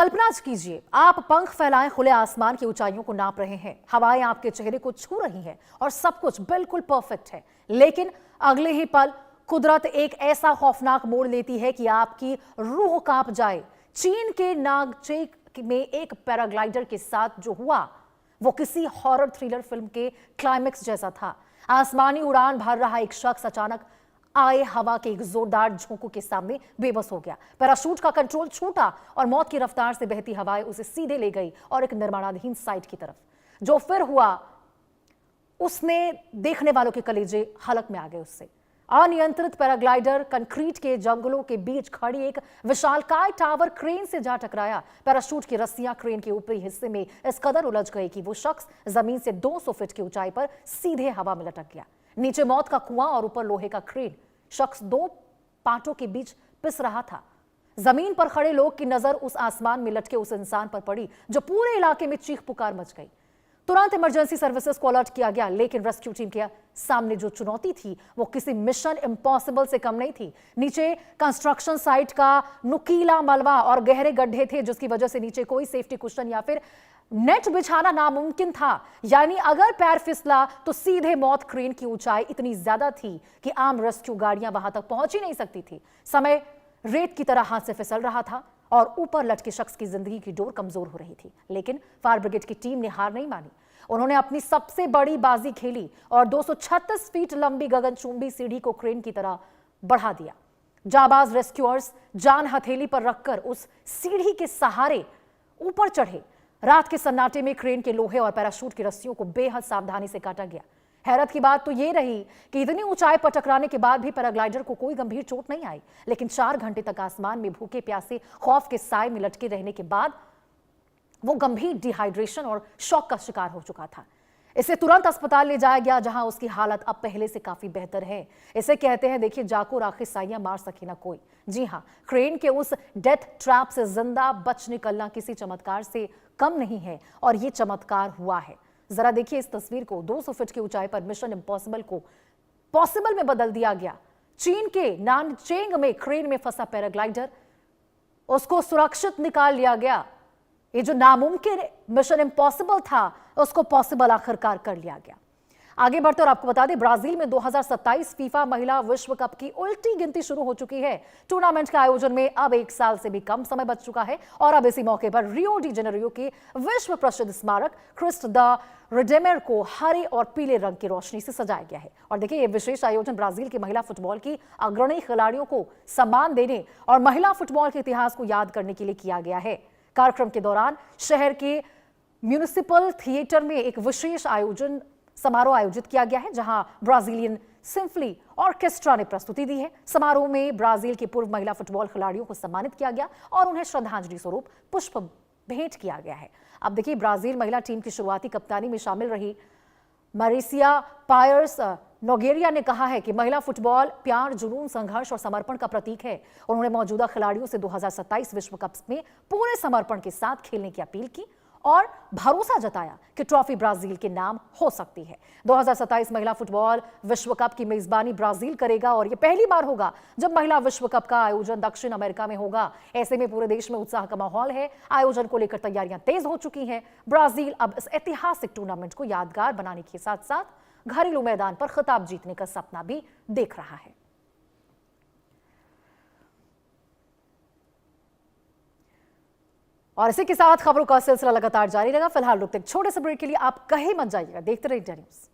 कल्पना कीजिए, आप पंख फैलाए खुले आसमान की ऊंचाइयों को नाप रहे हैं, हवाएं आपके चेहरे को छू रही हैं और सब कुछ बिल्कुल परफेक्ट है। लेकिन अगले ही पल कुदरत एक ऐसा खौफनाक मोड़ लेती है कि आपकी रूह कांप जाए। चीन के नागचेक में एक पैराग्लाइडर के साथ जो हुआ वो किसी हॉरर थ्रिलर फिल्म के क्लाइमेक्स जैसा था। आसमानी उड़ान भर रहा एक शख्स अचानक आए हवा के एक जोरदार झोंकों के सामने बेबस हो गया। पैराशूट का कंट्रोल छूटा और मौत की रफ्तार से बहती हवाएं उसे सीधे ले गई और एक निर्माणाधीन साइट की तरफ। जो फिर हुआ उसने देखने वालों के कलेजे हलक में आ गए। उससे अनियंत्रित पैराग्लाइडर कंक्रीट के जंगलों के बीच खड़ी एक विशालकाय टावर क्रेन से जा टकराया। पैराशूट की रस्सियां क्रेन के ऊपरी हिस्से में इस कदर उलझ गई कि वो शख्स जमीन से 200 फीट की ऊंचाई पर सीधे हवा में लटक गया। नीचे मौत का कुआं और ऊपर लोहे का क्रेन। शख्स दो पाटों के बीच पिस रहा था। जमीन पर खड़े लोग की नजर उस आसमान में लटके उस इंसान पर पड़ी जो पूरे इलाके में चीख पुकार मच गई। तुरंत इमरजेंसी सर्विसेज को अलर्ट किया गया, लेकिन रेस्क्यू टीम के सामने जो चुनौती थी वो किसी मिशन इम्पॉसिबल से कम नहीं थी। नीचे कंस्ट्रक्शन साइट का नुकीला मलबा और गहरे गड्ढे थे, जिसकी वजह से नीचे कोई सेफ्टी कुशन या फिर नेट बिछाना नामुमकिन था। यानी अगर पैर फिसला तो सीधे मौत। क्रेन की ऊंचाई इतनी ज्यादा थी कि आम रेस्क्यू गाड़ियां वहां तक पहुंच ही नहीं सकती थी। समय रेत की तरह हाथ से फिसल रहा था और ऊपर लटके शख्स की जिंदगी की डोर कमजोर हो रही थी। लेकिन फायर ब्रिगेड की टीम ने हार नहीं मानी। उन्होंने अपनी सबसे बड़ी बाजी खेली और 236 फीट लंबी गगनचुंबी सीढ़ी को क्रेन की तरह बढ़ा दिया। जाबाज रेस्क्यूअर्स जान हथेली पर रखकर उस सीढ़ी के सहारे ऊपर चढ़े। रात के सन्नाटे में क्रेन के लोहे और पैराशूट की रस्सियों को बेहद सावधानी से काटा गया। हैरत की बात तो यह रही कि इतनी ऊंचाई पर टकराने के बाद भी पैराग्लाइडर को कोई गंभीर चोट नहीं आई। लेकिन 4 घंटे तक आसमान में भूखे प्यासे खौफ के साए में लटके रहने के बाद वो गंभीर डिहाइड्रेशन और शॉक का शिकार हो चुका था। इसे तुरंत अस्पताल ले जाया गया, जहां उसकी हालत अब पहले से काफी बेहतर है। इसे कहते हैं, देखिए, जाको राखे साइयां मार सके ना कोई। जी हां, क्रेन के उस डेथ ट्रैप से जिंदा बच निकलना किसी चमत्कार से कम नहीं है और ये चमत्कार हुआ है। जरा देखिए इस तस्वीर को। 200 फीट की ऊंचाई पर मिशन इम्पॉसिबल को पॉसिबल में बदल दिया गया। चीन के नानचेंग में क्रेन में फंसा पैराग्लाइडर, उसको सुरक्षित निकाल लिया गया। ये जो नामुमकिन मिशन इम्पॉसिबल था उसको पॉसिबल आखिरकार कर लिया गया। आगे बढ़ते और आपको बता दें, ब्राजील में 2027 फीफा महिला विश्व कप की उल्टी गिनती शुरू हो चुकी है। टूर्नामेंट के आयोजन में अब 1 साल से भी कम समय बच चुका है और अब इसी मौके पर रियो डी जेनेरियो के विश्व प्रसिद्ध स्मारक क्रिस्ट द रिडेमर को हरे और पीले रंग की रोशनी से सजाया गया है। और देखिए, ये विशेष आयोजन ब्राजील की महिला फुटबॉल की अग्रणी खिलाड़ियों को सम्मान देने और महिला फुटबॉल के इतिहास को याद करने के लिए किया गया है। कार्यक्रम के दौरान शहर के म्यूनिसिपल थिएटर में एक विशेष समारोह आयोजित किया गया है, जहां ब्राजीलियन सिम्फनी ऑर्केस्ट्रा ने प्रस्तुति दी है। समारोह में ब्राजील के पूर्व महिला फुटबॉल खिलाड़ियों को सम्मानित किया गया और उन्हें श्रद्धांजलि स्वरूप पुष्प भेंट किया गया है। अब देखिए, ब्राजील महिला टीम की शुरुआती कप्तानी में शामिल रही मरीसिया पायर्स नोगेरिया ने कहा है कि महिला फुटबॉल प्यार, जुनून, संघर्ष और समर्पण का प्रतीक है। उन्होंने मौजूदा खिलाड़ियों से 2027 विश्व कप में पूरे समर्पण के साथ खेलने की अपील की और भरोसा जताया कि ट्रॉफी ब्राजील के नाम हो सकती है। 2027 महिला फुटबॉल विश्व कप की मेजबानी ब्राजील करेगा और यह पहली बार होगा जब महिला विश्व कप का आयोजन दक्षिण अमेरिका में होगा। ऐसे में पूरे देश में उत्साह का माहौल है। आयोजन को लेकर तैयारियां तेज हो चुकी हैं। ब्राजील अब इस ऐतिहासिक टूर्नामेंट को यादगार बनाने के साथ साथ घरेलू मैदान पर खिताब जीतने का सपना भी देख रहा है। और इसी के साथ खबरों का सिलसिला लगातार जारी रहेगा। फिलहाल रुकते एक छोटे से ब्रेक के लिए। आप कहीं मत जाइएगा, देखते रहिए इंडिया न्यूज़।